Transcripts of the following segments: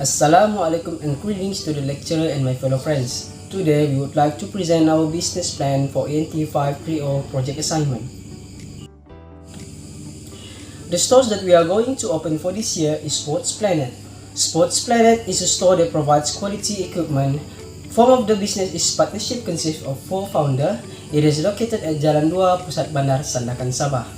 Assalamualaikum and greetings to the lecturer and my fellow friends. Today we would like to present our business plan for ENT530 project assignment. The stores that we are going to open for this year is Sports Planet. Sports Planet is a store that provides quality equipment. Form of the business is partnership consists of 4 founders. It is located at Jalan 2, Pusat Bandar, Sandakan, Sabah.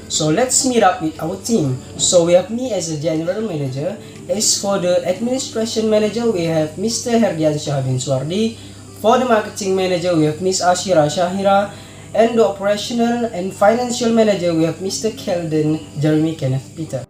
So let's meet up with our team. So we have me as a general manager. As for the administration manager, we have Mr. Herdian Syahbin Suardi. For the marketing manager, we have Ms. Ashira Shahira. And the operational and financial manager, we have Mr. Kelden Jeremy Kenneth Peter.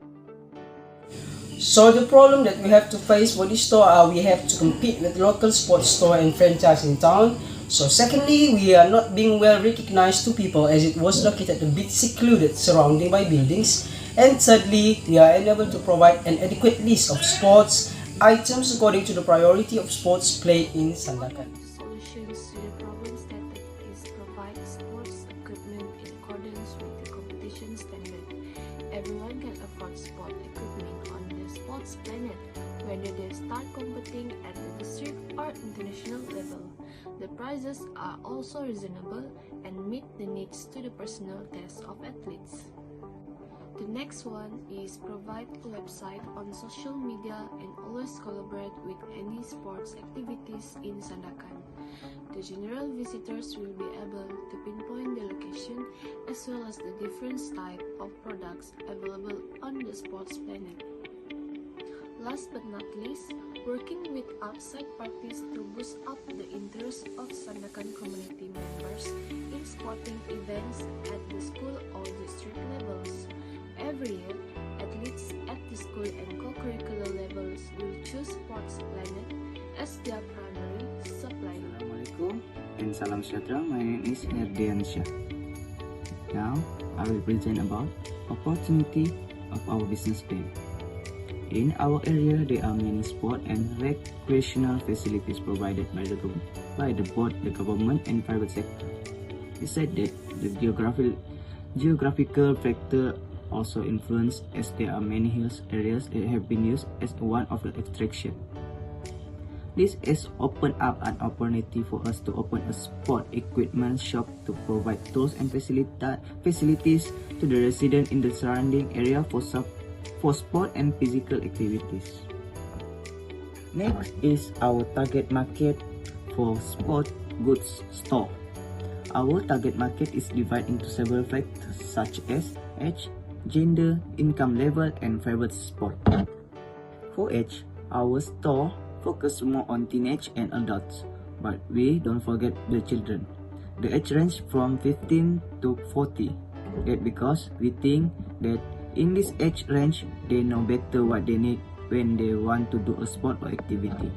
So the problem that we have to face for this store are we have to compete with local sports store and franchise in town. So secondly, we are not being well recognized to people as it was located a bit secluded surrounding by buildings. And thirdly, we are unable to provide an adequate list of sports items according to the priority of sports played in Sandakan. Solutions to the problems stated is provide sports equipment in accordance with the competition standard. Everyone can afford sport equipment on the Sports Planet, whether they start competing at the district or international level. The prices are also reasonable and meet the needs to the personal taste of athletes. The next one is provide a website on social media and always collaborate with any sports activities in Sandakan. The general visitors will be able to pinpoint the location as well as the different type of products available on the Sports Planet. Last but not least, working with outside parties to boost up the interest of Sandakan community members in sporting events at the school or district levels. Every year, athletes at the school and co-curricular levels will choose Sports Planet as their primary supplier. Assalamualaikum and salam sejahtera. My name is Herdian Syah. Now, I will present about opportunity of our business plan. In our area, there are many sport and recreational facilities provided by both the government and private sector. Besides that, the geographical factor also influence as there are many hills areas that have been used as one of the attraction. This has opened up an opportunity for us to open a sport equipment shop to provide tools and facilities to the residents in the surrounding area for sport and physical activities. Next is our target market for sport goods store. Our target market is divided into several factors such as age, gender, income level, and favorite sport. For age, our store focus more on teenage and adults, but we don't forget the children. The age range from 15 to 40. That because we think that in this age range, they know better what they need when they want to do a sport or activity.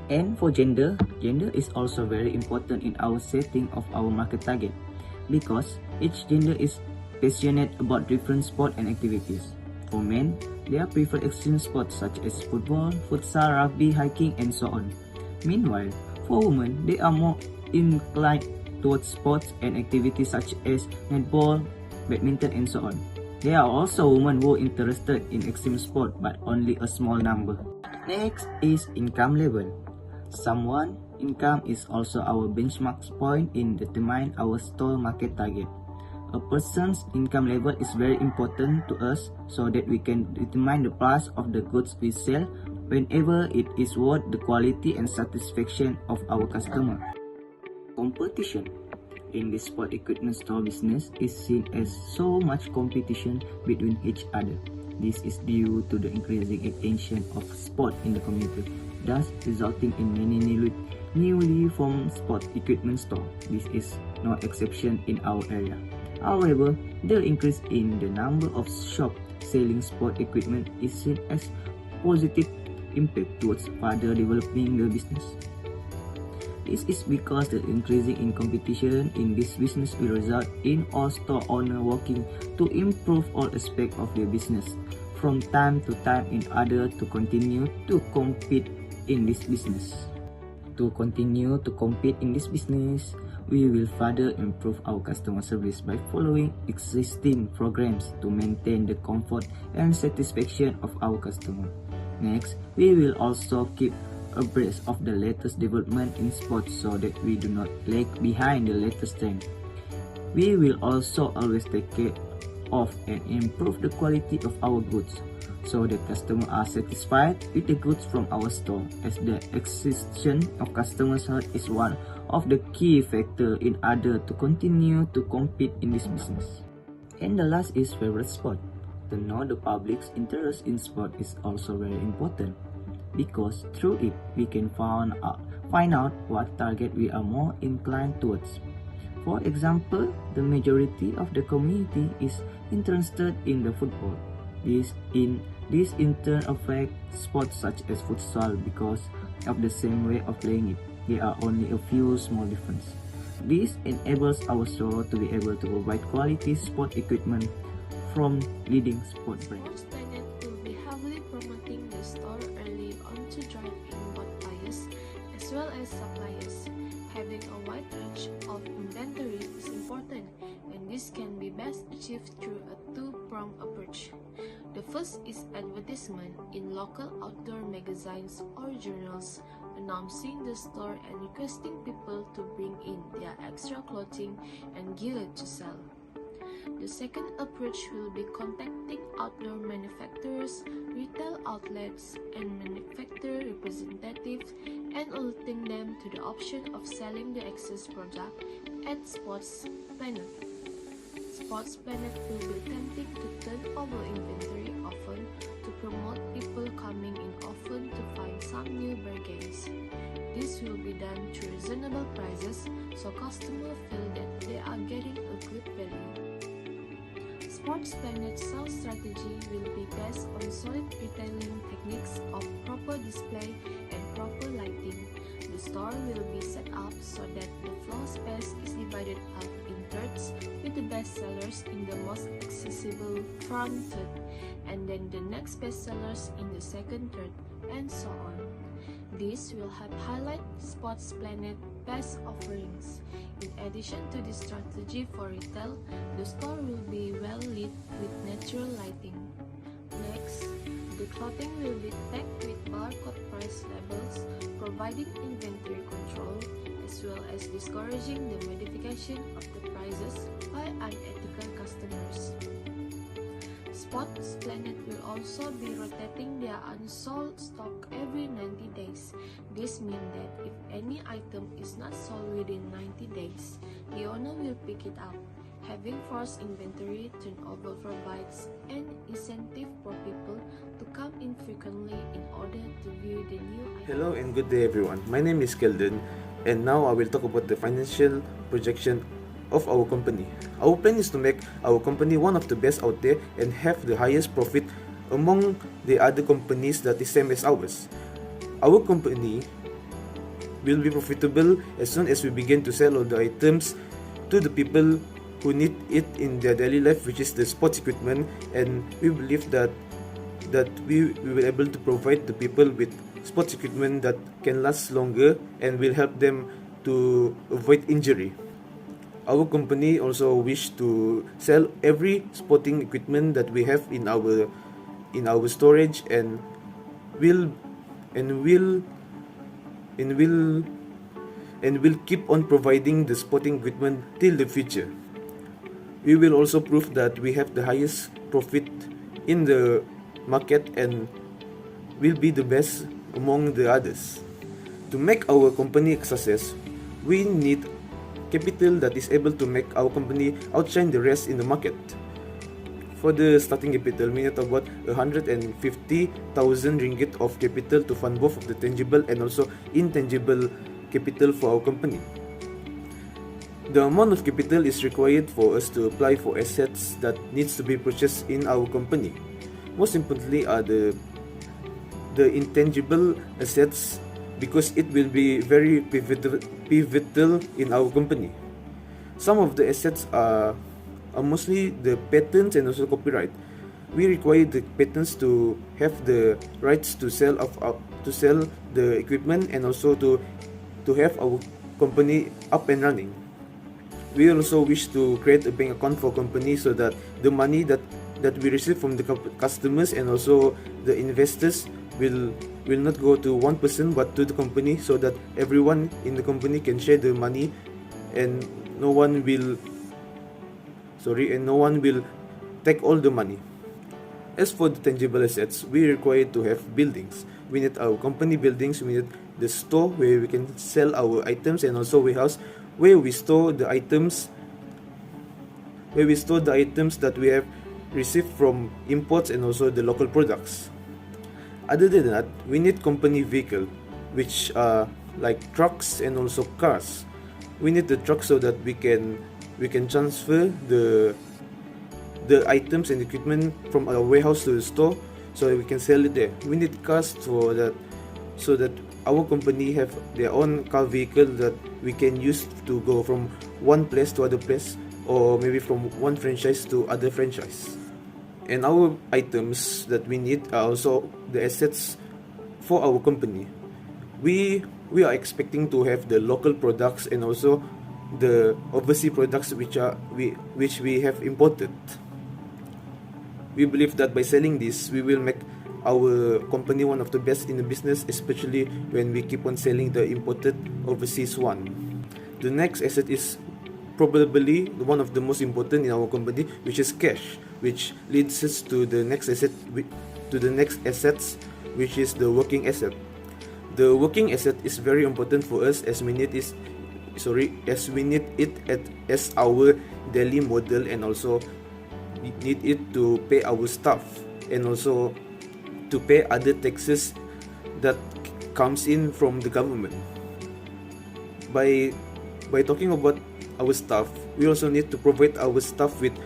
And for gender is also very important in our setting of our market target because each gender is passionate about different sport and activities. For men, they are prefer extreme sports such as football, futsal, rugby, hiking, and so on. Meanwhile, for women, they are more inclined towards sports and activities such as netball, badminton, and so on. There are also women who are interested in extreme sport, but only a small number. Next is income level. Someone income is also our benchmark point in determine our store market target. A person's income level is very important to us so that we can determine the price of the goods we sell whenever it is worth the quality and satisfaction of our customer. Competition in the sport equipment store business is seen as so much competition between each other. This is due to the increasing attention of sport in the community, thus resulting in many newly formed sport equipment store. This is no exception in our area. However, the increase in the number of shops selling sport equipment is seen as positive impact towards further developing the business. This is because the increasing in competition in this business will result in all store owners working to improve all aspects of their business from time to time in order to continue to compete in this business. To continue to compete in this business, we will further improve our customer service by following existing programs to maintain the comfort and satisfaction of our customer. Next, we will also keep abreast of the latest development in sports so that we do not lag behind the latest trend. We will also always take care of and improve the quality of our goods so that customers are satisfied with the goods from our store, as the existence of customers' health is one of the key factors in order to continue to compete in this business. And the last is favorite sport. To know the public's interest in sport is also very important, because through it we can find out what target we are more inclined towards. For example, the majority of the community is interested in the football. This in turn affects sports such as futsal because of the same way of playing it. There are only a few small differences. This enables our store to be able to provide quality sport equipment from leading sport brands. Sports Planet will be heavily promoting the store early on to drive in both buyers as well as suppliers. Having a wide range of inventory is important, and this can be best achieved through a two-pronged approach. The first is advertisement in local outdoor magazines or journals, announcing the store and requesting people to bring in their extra clothing and gear to sell. The second approach will be contacting outdoor manufacturers, retail outlets, and manufacturer representatives and alerting them to the option of selling the excess product at Sports Planet. Sports Planet will be attempting to turn over inventory often to promote people coming in often to find some new bargains. This will be done through reasonable prices so customers feel that they are getting a good value. Sports Planet's sales strategy will be based on solid retailing techniques of proper display and proper lighting. The store will be set up so that the floor space is divided up in thirds, with the best sellers in the most accessible front third, and then the next best sellers in the second third, and so on. This will help highlight Sports Planet best offerings. In addition to this strategy for retail, the store will be well lit with natural lighting. Next, the clothing will be tagged with barcode price labels, providing inventory control, as well as discouraging the modification of the prices by unethical customers. Sports Planet will also be rotating their unsold stock every 90 days. This means that if any item is not sold within 90 days, the owner will pick it up. Having forced inventory turnover provides an incentive for people to come in frequently in order to view the new items. Hello and good day everyone. My name is Kelden, and now I will talk about the financial projection of our company. Our plan is to make our company one of the best out there and have the highest profit among the other companies that is same as ours. Our company will be profitable as soon as we begin to sell all the items to the people who need it in their daily life, which is the sports equipment, and we believe that we will be able to provide the people with sports equipment that can last longer and will help them to avoid injury. Our company also wish to sell every sporting equipment that we have in our storage, and will keep on providing the sporting equipment till the future. We will also prove that we have the highest profit in the market and will be the best among the others. To make our company a success, we need capital that is able to make our company outshine the rest in the market. For the starting capital, we need about 150,000 ringgit of capital to fund both of the tangible and also intangible capital for our company. The amount of capital is required for us to apply for assets that needs to be purchased in our company. Most importantly are the intangible assets, because it will be very pivotal in our company. Some of the assets are mostly the patents and also copyright. We require the patents to have the rights to sell the equipment and also to have our company up and running. We also wish to create a bank account for company so that the money that we receive from the customers and also the investors will not go to one person but to the company, so that everyone in the company can share the money, and no one will take all the money. As for the tangible assets, we require to have buildings. We need our company buildings, we need the store where we can sell our items, and also warehouse where we store the items that we have received from imports and also the local products. Other than that, we need company vehicle, which are like trucks and also cars. We need the truck so that we can transfer the items and equipment from our warehouse to the store, so that we can sell it there. We need cars so that our company have their own car vehicle that we can use to go from one place to other place, or maybe from one franchise to other franchise. And our items that we need are also the assets for our company. We are expecting to have the local products and also the overseas products which we have imported. We believe that by selling this, we will make our company one of the best in the business, especially when we keep on selling the imported overseas one. The next asset is probably one of the most important in our company, which is cash, which leads us to the next assets, which is the working asset. The working asset is very important for us, as we need it as our daily model, and also we need it to pay our staff, and also to pay other taxes that comes in from the government. By talking about our staff, we also need to provide our staff with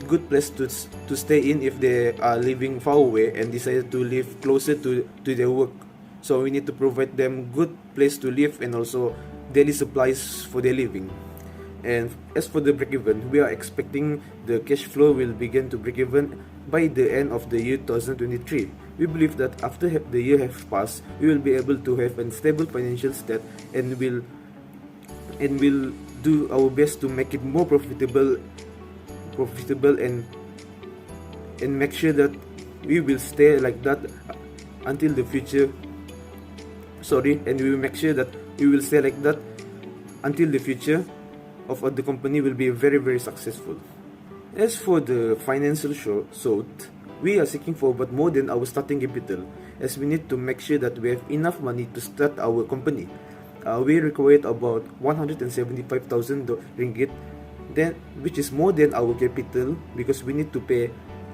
good place to stay in if they are living far away and decide to live closer to their work. So we need to provide them good place to live and also daily supplies for their living. And as for the break-even, we are expecting the cash flow will begin to break even by the end of the year 2023. We believe that after the year has passed, we will be able to have a stable financial state, and will do our best to make it more profitable and make sure that we will stay like that until the future. And we will make sure that we will stay like that until the future of the company will be very, very successful. As for the financial side, we are seeking for but more than our starting capital, as we need to make sure that we have enough money to start our company. We required about 175,000 ringgit, which is more than our capital, because we need to pay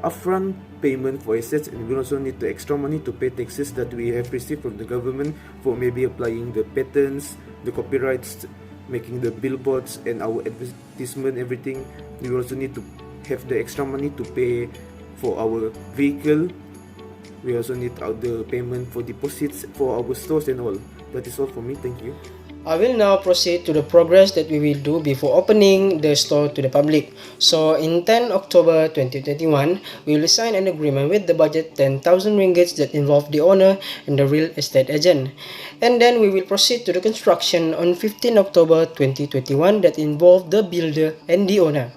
upfront payment for assets, and we also need the extra money to pay taxes that we have received from the government for maybe applying the patents, the copyrights, making the billboards and our advertisement, everything. We also need to have the extra money to pay for our vehicle. We also need the payment for deposits for our stores and all. That is all for me. Thank you. I will now proceed to the progress that we will do before opening the store to the public. So in 10 October 2021, we will sign an agreement with the budget 10,000 ringgits that involve the owner and the real estate agent. And then we will proceed to the construction on 15 October 2021 that involve the builder and the owner.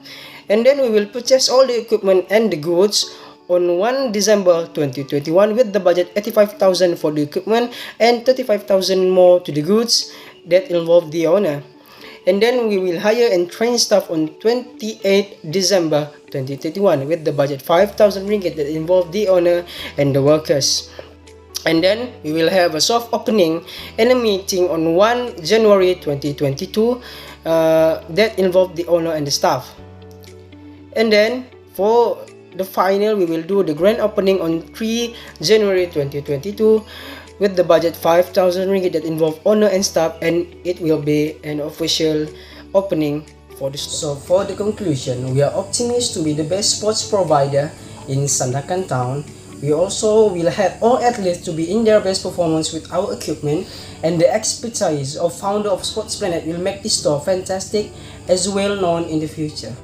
And then we will purchase all the equipment and the goods on 1 December 2021 with the budget 85,000 for the equipment and 35,000 more to the goods that involve the owner. And then we will hire and train staff on 28 December 2021 with the budget 5,000 ringgit that involve the owner and the workers. And then we will have a soft opening and a meeting on 1 January 2022 that involve the owner and the staff. And then for the final, we will do the grand opening on 3 January 2022 with the budget 5,000 ringgit that involve owner and staff, and it will be an official opening for the store. So for the conclusion, we are optimistic to be the best sports provider in Sandakan town. We also will have all athletes to be in their best performance with our equipment, and the expertise of founder of Sports Planet will make this store fantastic as well known in the future.